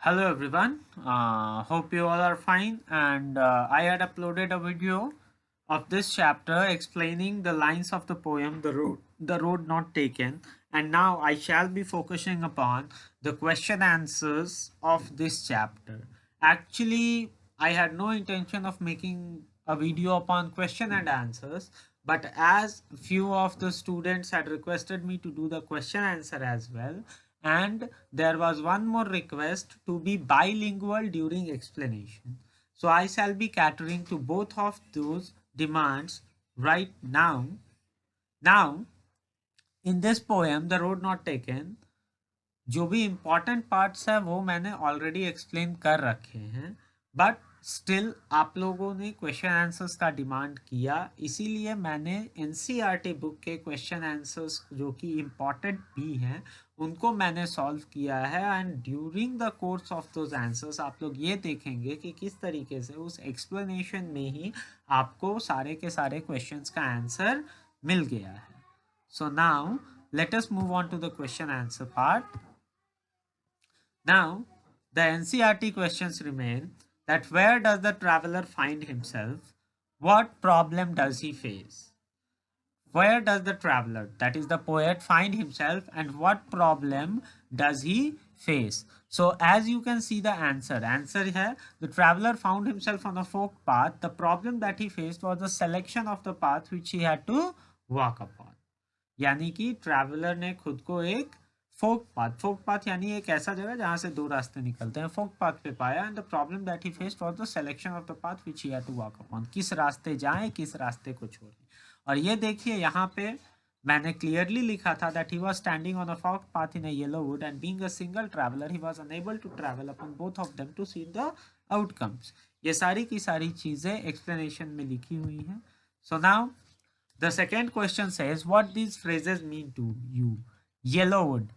Hello everyone, hope you all are fine, and I had uploaded a video of this chapter explaining the lines of the poem The Road Not Taken, and now I shall be focusing upon the question answers of this chapter. Actually, I had no intention of making a video upon question and answers, but as few of the students had requested me to do the question answer as well, and there was one more request to be bilingual during explanation. So I shall be catering to both of those demands right now. Now, in this poem, The Road Not Taken, जो भी important parts है वो मैंने already explain कर रखे हैं, but still आप लोगों ने क्वेश्चन आंसर्स का डिमांड किया, इसीलिए मैंने एनसीईआरटी बुक के क्वेश्चन आंसर्स जो कि इम्पॉर्टेंट भी हैं उनको मैंने सॉल्व किया है। And during the course of those answers आप लोग ये देखेंगे कि किस तरीके से उस एक्सप्लेनेशन में ही आपको सारे के सारे क्वेश्चंस का आंसर मिल गया है। So now let us move on to the question answer part. Now, the NCERT questions remain that where does the traveler find himself? What problem does he face? Where does the traveler, that is the poet, find himself and what problem does he face? So as you can see the answer here, the traveler found himself on a folk path. The problem that he faced was the selection of the path which he had to walk upon. यानी कि traveller ने खुद को एक फोक path यानी एक ऐसा जगह जहां से दो रास्ते निकलते हैं, फोक पाथ पे पाया। And the problem that he faced was the selection of the path which he had to walk upon, किस रास्ते जाएं किस रास्ते को छोड़ें। और ये देखिए यहाँ पे मैंने क्लियरली लिखा था that he was standing on a fork path in a yellow wood and being a single traveller he was unable to travel upon both of them to see the outcomes. ये सारी की सारी चीजें explanation में लिखी हुई हैं। So now the second question says what these phrases mean to you. Yellowwood.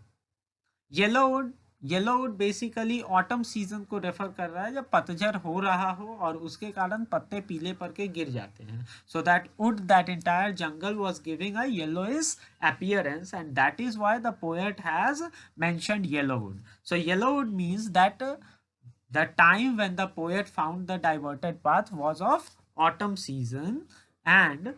Yellowwood yellowwood basically autumn season को रेफर कर रहा है, जब पतझड़ हो रहा हो और उसके कारण पत्ते पीले पड़ के गिर जाते हैं। So that would, that entire jungle was giving a yellowish appearance and that is why the poet has mentioned yellowwood. So yellowwood means that the time when the poet found the diverted path was of autumn season, and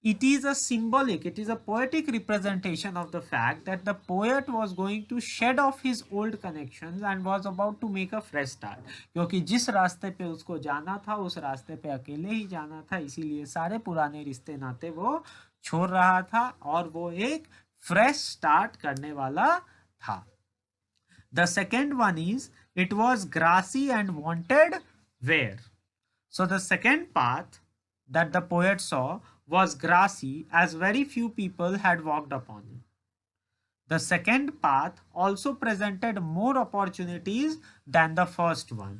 it is a symbolic, it is a poetic representation of the fact that the poet was going to shed off his old connections and was about to make a fresh start. क्योंकि जिस रास्ते पे उसको जाना था उस रास्ते पे अकेले ही जाना था, इसीलिए सारे पुराने रिश्ते नाते वो छोड़ रहा था और वो एक फ्रेश स्टार्ट करने वाला था। The second one is it was grassy and wanted where. So the second path that the poet saw was grassy as very few people had walked upon it. The second path also presented more opportunities than the first one.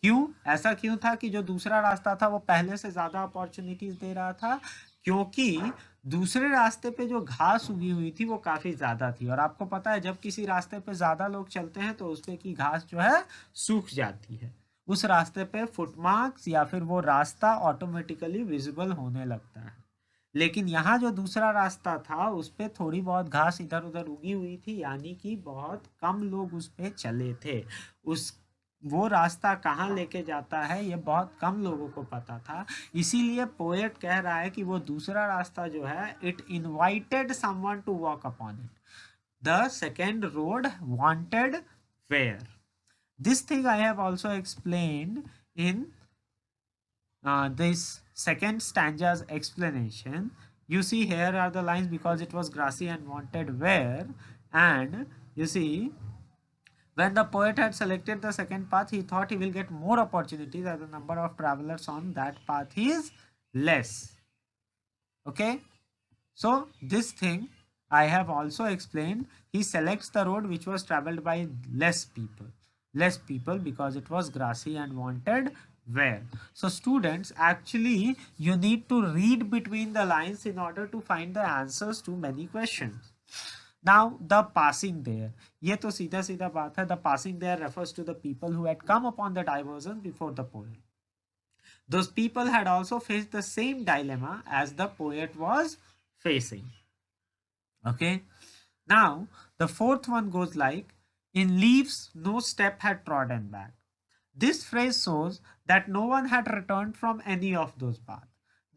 क्यों ऐसा क्यों था कि जो दूसरा रास्ता था वो पहले से ज्यादा अपॉर्चुनिटीज दे रहा था? क्योंकि दूसरे रास्ते पे जो घास उगी हुई थी वो काफी ज्यादा थी, और आपको पता है जब किसी रास्ते पे ज्यादा लोग चलते हैं तो उस पे की घास जो है सूख जाती है, उस रास्ते पे फुटमार्क्स या फिर वो रास्ता ऑटोमेटिकली विजिबल होने लगता है। लेकिन यहाँ जो दूसरा रास्ता था उस पे थोड़ी बहुत घास इधर उधर उगी हुई थी, यानी कि बहुत कम लोग उस पे चले थे। उस वो रास्ता कहाँ लेके जाता है ये बहुत कम लोगों को पता था, इसीलिए पोएट कह रहा है कि वो दूसरा रास्ता जो है it invited someone to walk upon it. The second road wanted wear. This thing I have also explained in this second stanza's explanation. You see here are the lines because it was grassy and wanted where, and you see when the poet had selected the second path he thought he will get more opportunities as the number of travelers on that path is less. Okay, so this thing I have also explained. He selects the road which was traveled by less people because it was grassy and wanted where. So students, actually you need to read between the lines in order to find the answers to many questions. Now the passing there, ये तो सीधा सीधा बात है. The passing there refers to the people who had come upon the diversion before the poet. Those people had also faced the same dilemma as the poet was facing. Okay, now the fourth one goes like, In leaves, no step had trodden back. This phrase shows that no one had returned from any of those paths.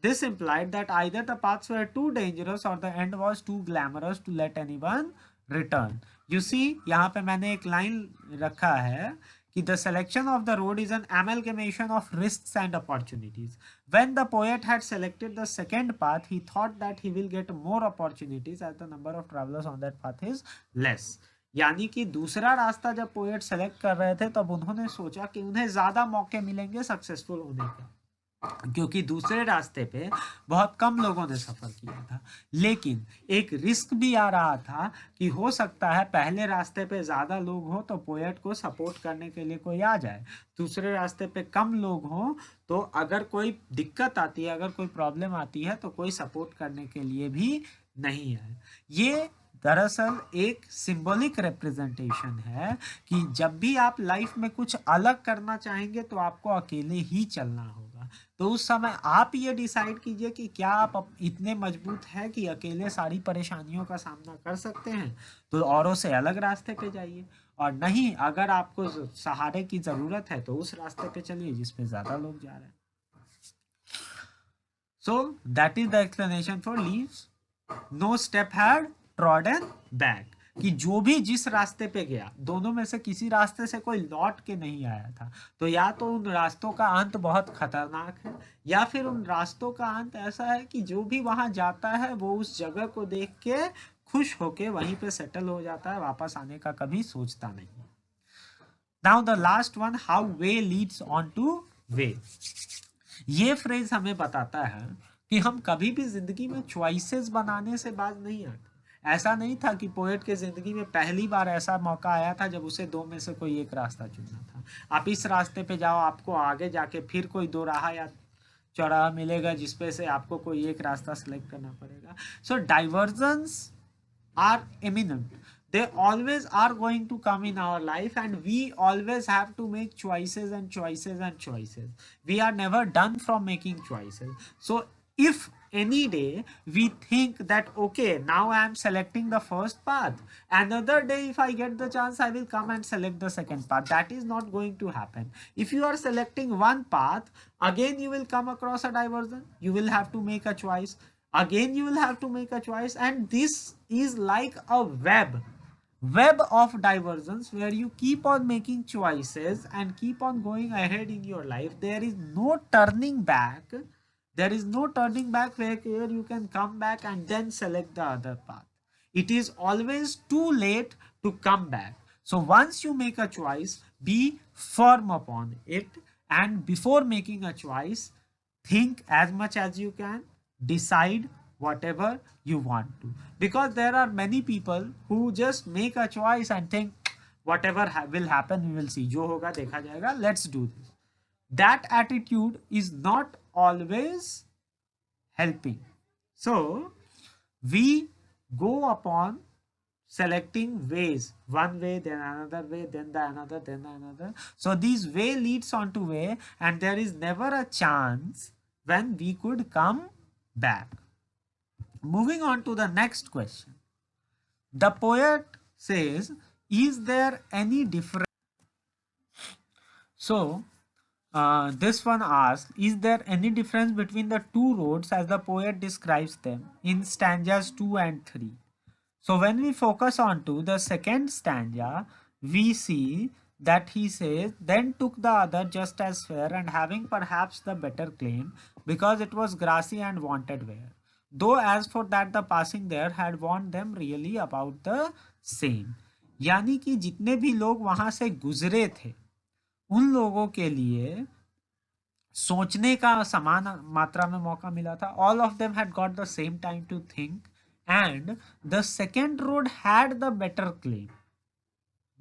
This implied that either the paths were too dangerous or the end was too glamorous to let anyone return. You see, यहाँ पे मैंने एक line रखा है कि the selection of the road is an amalgamation of risks and opportunities. When the poet had selected the second path, he thought that he will get more opportunities as the number of travelers on that path is less. यानी कि दूसरा रास्ता जब poet select कर रहे थे तब उन्होंने सोचा कि उन्हें ज़्यादा मौके मिलेंगे सक्सेसफुल होने के, क्योंकि दूसरे रास्ते पे बहुत कम लोगों ने सफ़र किया था। लेकिन एक रिस्क भी आ रहा था कि हो सकता है पहले रास्ते पे ज़्यादा लोग हो तो पोएट को सपोर्ट करने के लिए कोई आ जाए, दूसरे रास्ते पे कम लोग हो तो अगर कोई दिक्कत आती है, अगर कोई प्रॉब्लम आती है तो कोई सपोर्ट करने के लिए भी नहीं है। ये दरअसल एक सिंबॉलिक रिप्रेजेंटेशन है कि जब भी आप लाइफ में कुछ अलग करना चाहेंगे तो आपको अकेले ही चलना होगा। तो उस समय आप ये डिसाइड कीजिए कि क्या आप इतने मजबूत हैं कि अकेले सारी परेशानियों का सामना कर सकते हैं, तो औरों से अलग रास्ते पे जाइए, और नहीं अगर आपको सहारे की ज़रूरत है तो उस रास्ते पे चलिए जिस पे ज़्यादा लोग जा रहे हैं। So that is the explanation for leaves no step had trodden back, कि जो भी जिस रास्ते पे गया, दोनों में से किसी रास्ते से कोई लौट के नहीं आया था, तो या तो उन रास्तों का अंत बहुत खतरनाक है या फिर उन रास्तों का अंत ऐसा है कि जो भी वहां जाता है वो उस जगह को देख के खुश होके वहीं पे सेटल हो जाता है, वापस आने का कभी सोचता नहीं। Now the last one, how way Leeds on two way. ये फ्रेज हमें बताता है कि हम कभी भी जिंदगी में चॉइसेस बनाने से बाज नहीं आते। ऐसा नहीं था कि पोएट के ज़िंदगी में पहली बार ऐसा मौका आया था जब उसे दो में से कोई एक रास्ता चुनना था। आप इस रास्ते पे जाओ, आपको आगे जाके फिर कोई दो राह या चौराहा मिलेगा जिसपे से आपको कोई एक रास्ता सेलेक्ट करना पड़ेगा। So divergences are eminent, they always are going to come in our life and we always have to make choices and choices and choices. We are never done from making choices. So if any day we think that okay, now I am selecting the first path, another day if I get the chance I will come and select the second path, that is not going to happen. If you are selecting one path, again you will come across a diversion, you will have to make a choice, again you will have to make a choice, and this is like a web of diversions where you keep on making choices and keep on going ahead in your life. There is no turning back. There is no turning back where you can come back and then select the other path. It is always too late to come back. So once you make a choice, be firm upon it, and before making a choice, think as much as you can, decide whatever you want to, because there are many people who just make a choice and think whatever will happen we will see, जो होगा देखा जाएगा, let's do this. That attitude is not always helping. So we go upon selecting ways, one way then another way then the another then the another, so this way leads on to way, and there is never a chance when we could come back. Moving on to the next question. The poet says, is there any difference? So, this one asks, is there any difference between the two roads as the poet describes them in stanzas 2 and 3? So, when we focus on to the second stanza, we see that he says, then took the other just as fair and having perhaps the better claim, because it was grassy and wanted wear. Though as for that the passing there had warned them really about the same. यानी कि जितने भी लोग वहां से गुजरे थे उन लोगों के लिए सोचने का समान मात्रा में मौका मिला था. All of them had got the same time to think and the second road had the better claim.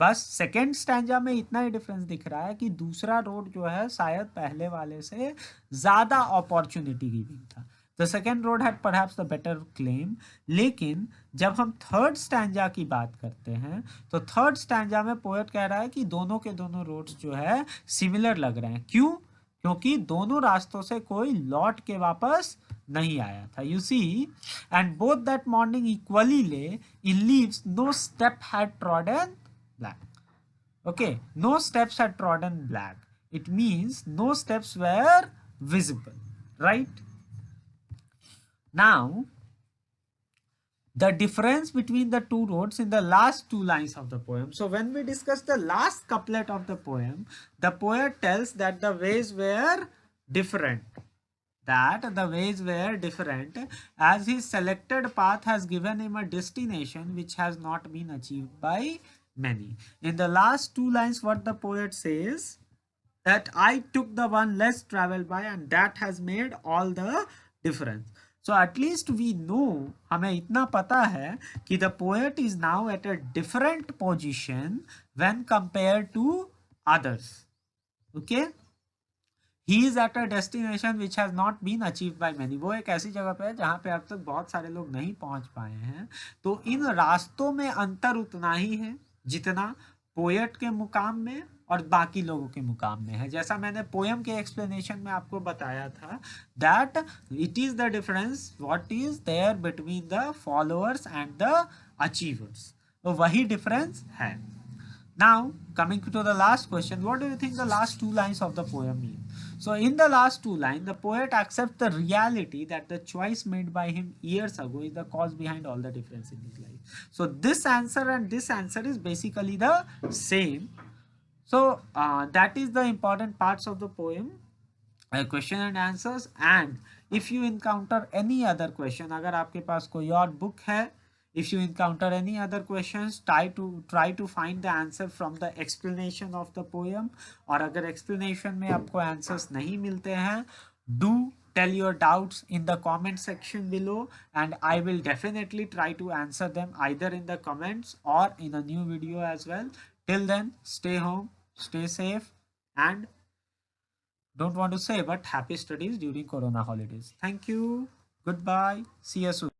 बस सेकेंड स्टैंजा में इतना ही डिफरेंस दिख रहा है कि दूसरा रोड जो है शायद पहले वाले से ज़्यादा अपॉर्चुनिटी गिविंग था. The second road had perhaps the better claim. लेकिन जब हम थर्ड स्टैंजा की बात करते हैं तो थर्ड स्टैंजा में पोएट कह रहा है कि दोनों के दोनों रोड्स जो है सिमिलर लग रहे हैं. क्यों? क्योंकि दोनों रास्तों से कोई लौट के वापस नहीं आया था. You see, and both that morning equally lay in leaves no step had trodden black. Okay, no steps are trodden black. It means no steps were visible, right? Now, the difference between the two roads in the last two lines of the poem. So when we discuss the last couplet of the poem, the poet tells that the ways were different. That the ways were different as his selected path has given him a destination which has not been achieved by many. In the last two lines, what the poet says, that I took the one less traveled by and that has made all the difference. So at least we know, हमें इतना पता है कि the poet is now at a different position when compared to others. Okay? He is at a destination which has not been achieved by many. वो एक ऐसी जगह पे है जहाँ पे अब तक बहुत सारे लोग नहीं पहुँच पाए हैं. तो इन रास्तों में अंतर उतना ही है जितना पोएट के मुकाम में और बाकी लोगों के मुकाम में है. जैसा मैंने पोएम के एक्सप्लेनेशन में आपको बताया था, that it is the difference what is there between the followers and the achievers. तो वही डिफरेंस है. Now, coming to the last question, what do you think the last two lines of the poem mean? So, in the last two lines, the poet accepts the reality that the choice made by him years ago is the cause behind all the difference in his life. So, this answer and this answer is basically the same. So, that is the important parts of the poem, question and answers. And if you encounter any other question, अगर आपके पास कोई और book है, if you encounter any other questions, try to find the answer from the explanation of the poem. और अगर explanation में आपको answers नहीं मिलते हैं, do tell your doubts in the comment section below and I will definitely try to answer them either in the comments or in a new video as well. Till then, stay home, stay safe, and don't want to say but happy studies during Corona holidays. Thank you. Goodbye. See you soon.